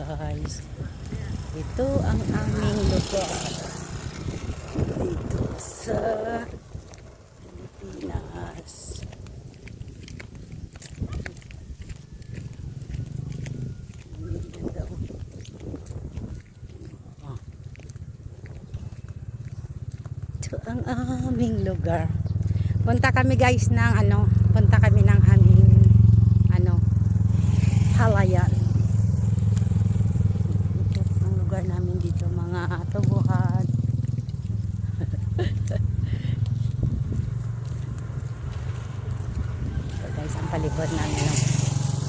guys. Ito ang aming lugar dito sa Pilipinas. Ito ang aming lugar. Punta kami guys ng punta kami ng aming halayan. Ito ang lugar namin dito, mga tubuhan. So guys, ang palibot namin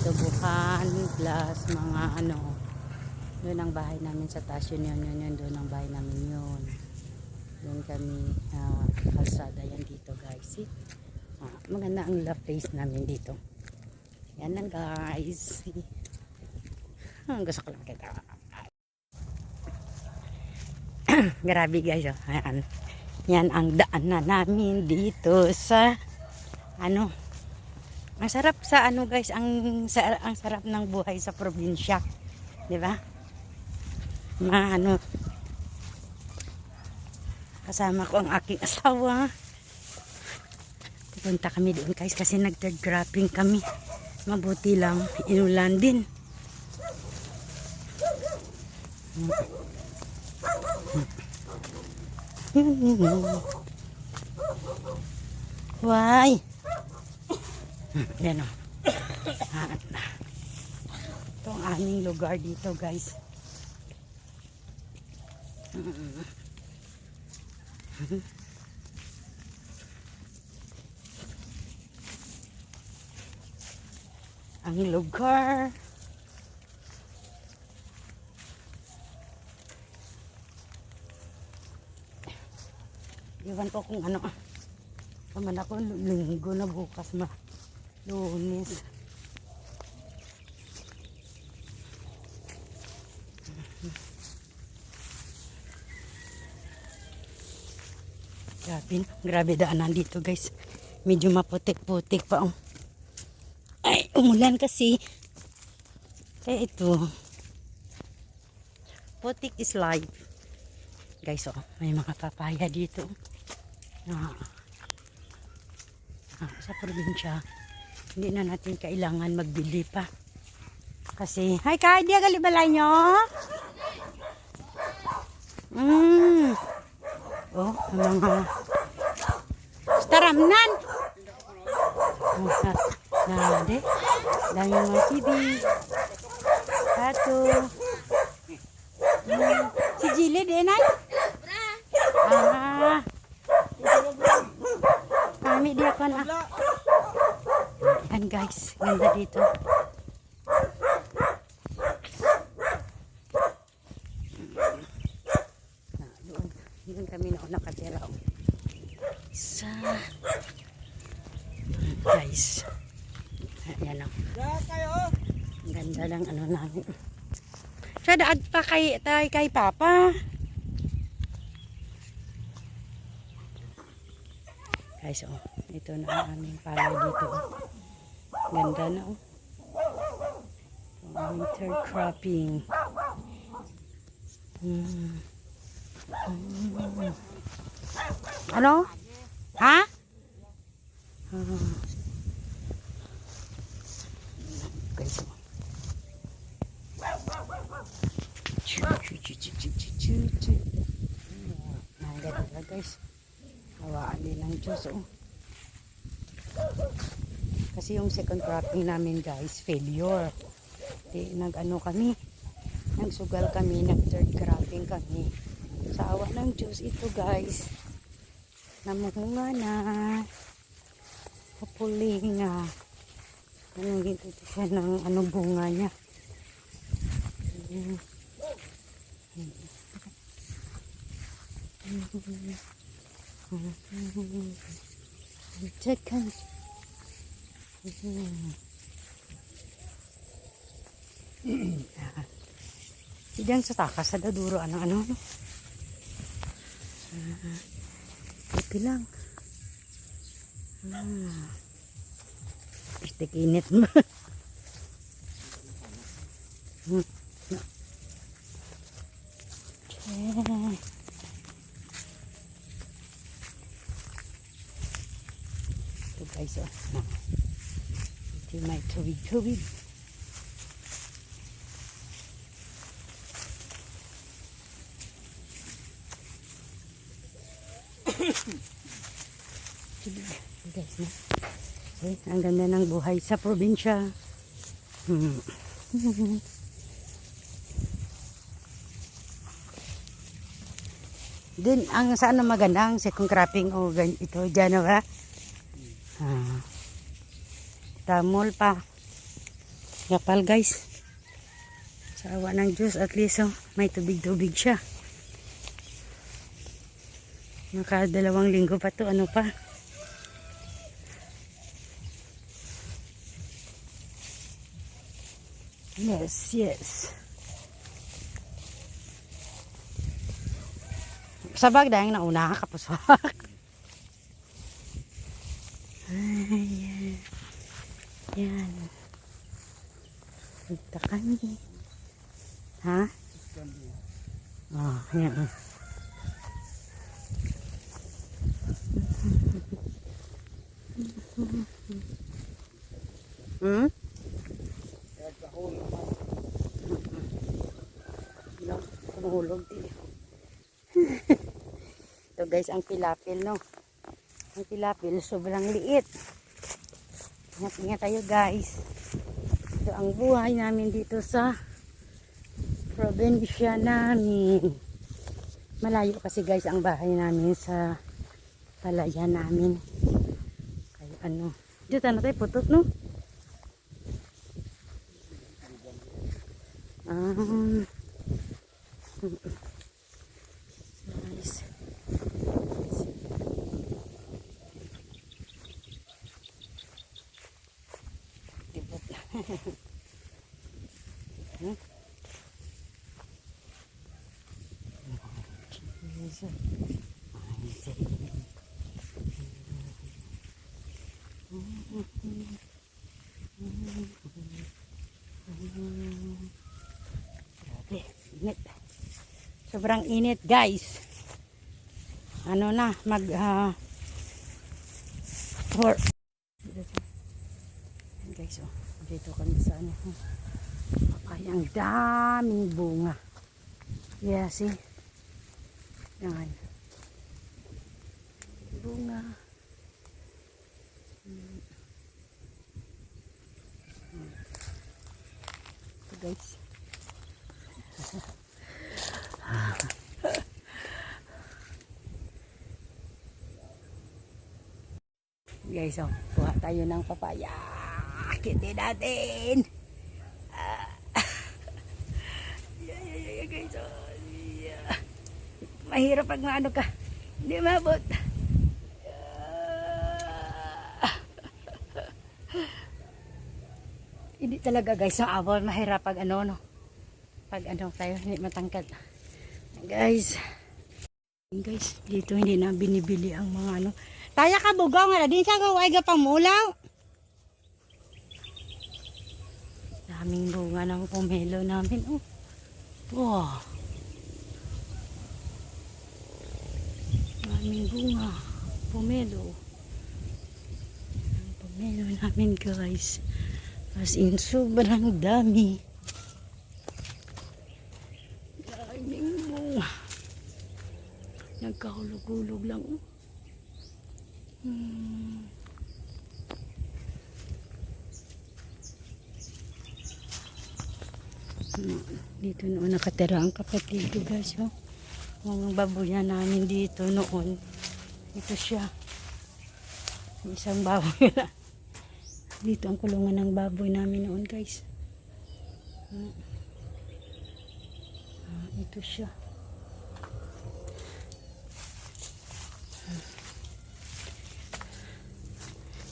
tubuhan plus mga doon ang bahay namin sa taas, yun doon ang bahay namin yun. Doon kami kalsada yan dito guys. See? Maganda ang love place namin dito. Yan lang guys. Gusto ko lang kita. Grabe guys. Oh. Ayan. Yan ang daanan namin dito sa ang sarap sa guys, ang sarap ng buhay sa probinsya. 'Di ba? Kasama ko ang aking asawa. Pupunta kami doon guys kasi nag-third cropping kami. Mabuti lang inulan din. Why? Yan o. Ito ang aming lugar dito guys. Ang lugar. Iwan ko kung paman ako linggo na bukas Lunes. Grabe daanan dito guys. Medyo maputik-putik pa Ay, umulan kasi. Kaya ito. Putik is life. Guys, may mga papaya dito. Sa probinsya, hindi na natin kailangan magbili pa. Kasi, hi Kai, di agali balay nyo? Mga staramnan. Nade, dami mga kibi. Satu. Si Jile din ay? Kami dia kan Yan guys, ganda dito. Doon kami nakatira. Guys. Ayan o. Ang ganda lang namin. Siya daad pa kay Papa. Guys, ito na ang aming palay dito. Ganda na winter cropping. Ano? Ha? Guys, ganda guys. Hawaan din ng Diyos kasi yung second cropping namin guys failure. Kami nagsugal kami, nag third cropping kami. Sa awa ng Diyos ito guys, namumunga na, kapuli nga. Ito siya ng bunga niya. Diyan sa takas sa daduro pipi lang. Istik init mo. tubig. Guys, no? Okay, ang ganda ng buhay sa probinsya. Din ang sa ano magandang second cropping o ito dyan ba? Tamol pa. Kapal guys. Sa awa ng Diyos at least may tubig-tubig siya. Naka 2 linggo pa to, ano pa? Yes, yes. Sabag dahil nauna kapuswak. Ayan. Yan. Punta kami. Ha? Oh, yan. Hmm? No, kumulog din. Ito guys, ang pilapil, no? Ang pilapil, sobrang liit. Ingat-ingat tayo guys. Ito ang buhay namin dito sa probinsya namin. Malayo kasi guys ang bahay namin sa palayan namin. Kaya ano, dito na tayo putot, no? Nice. Tibot na. Grabe, init. Sobrang init guys. Ano na, guys, oh, dito kami sa ano. Ay, ang daming bunga. Yeah, see? Yan. Bunga. Ito guys. Guys, oh, kuha tayo ng papaya. Hindi natin. Yeah, guys, oh. Yeah. Mahirap pag maano ka. Hindi mabot. Hindi talaga guys, ang awal mahirap pag ano, no. Pag ano tayo, hindi matangkad. Guys, dito hindi na binibili ang mga ano. Taya ka bugaw nga din sa kaway ga pamulaw. Daming bunga ng pomelo namin. Oh. Wow. Daming bunga. Pomelo. Pomelo namin guys. As in sobrang dami. Daming bunga. Nagkahulog-hulog lang. Dito noon nakatira ang kapatid ko guys, oh. Mga baboy namin dito noon. Ito siya. Isang baboy na. Dito ang kulungan ng baboy namin noon guys. Ito siya.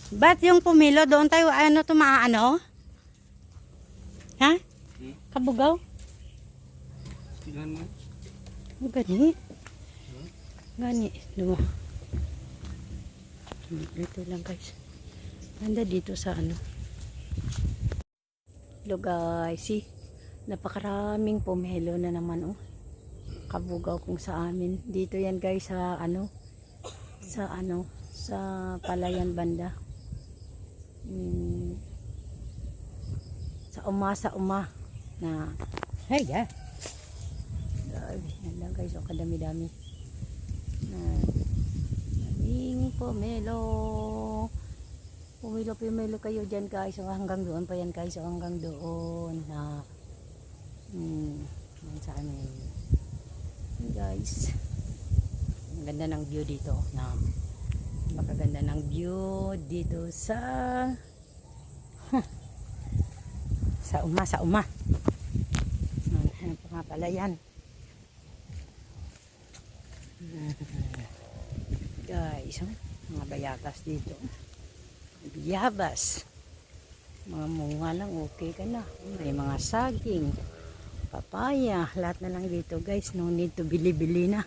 Ba't yung pumilo doon tayo ano tumaano? Ha? Kabugaw? Tingnan mo. Gani. Gani. Duma. Ito lang guys. Ganda dito sa ano. Hello guys. See? Napakaraming pomelo na naman oh. Kabugaw kung sa amin. Dito yan guys sa ano. Sa palayan banda. sa uma na hey ya. Yan lang guys, kadami-dami. Daming pomelo. Pumilo kayo dyan guys. So hanggang doon pa yan guys. So hanggang doon na yan sa amin. Yan guys. Ang ganda ng view dito. Makaganda ng view dito sa sa uma. Ano pa nga pala yan. Guys, mga bayatas dito. Biyabas. Mga munga lang, okay ka na. May mga saging, papaya, lahat na lang dito guys. No need to bili-bili na.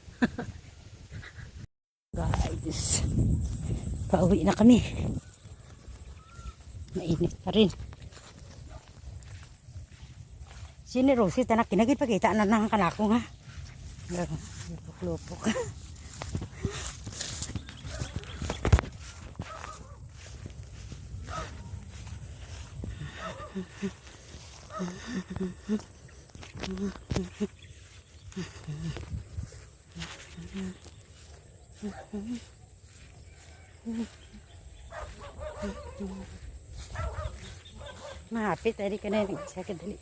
Guys, pauwi na kami. Mainit pa rin. Sini Rosie, tanak kinagit pagkita na ng kanakong ha. Lupok-lupok. Mahapit tadi ka na saya kadali.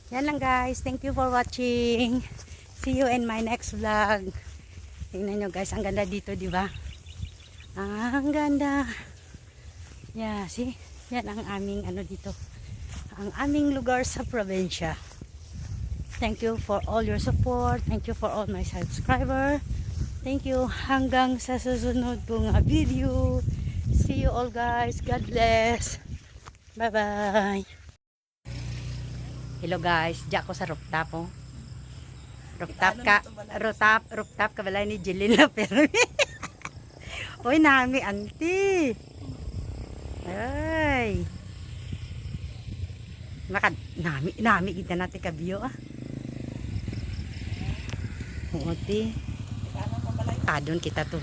Yan lang guys. Thank you for watching. See you in my next vlog. Tingnan nyo guys. Ang ganda dito, di ba? Ang ganda. Yeah, see? Yan ang aming ano dito. Ang aming lugar sa probinsya. Thank you for all your support. Thank you for all my subscribers. Thank you. Hanggang sa susunod kong video. See you all guys. God bless. Bye-bye. Hello guys, diyan ako sa rooftop oh. Rooftop ka balay ni Jilin na pero. Oy, nami auntie. Ay. Nami kita natin kabiyo ah. Uti. Adon kita to.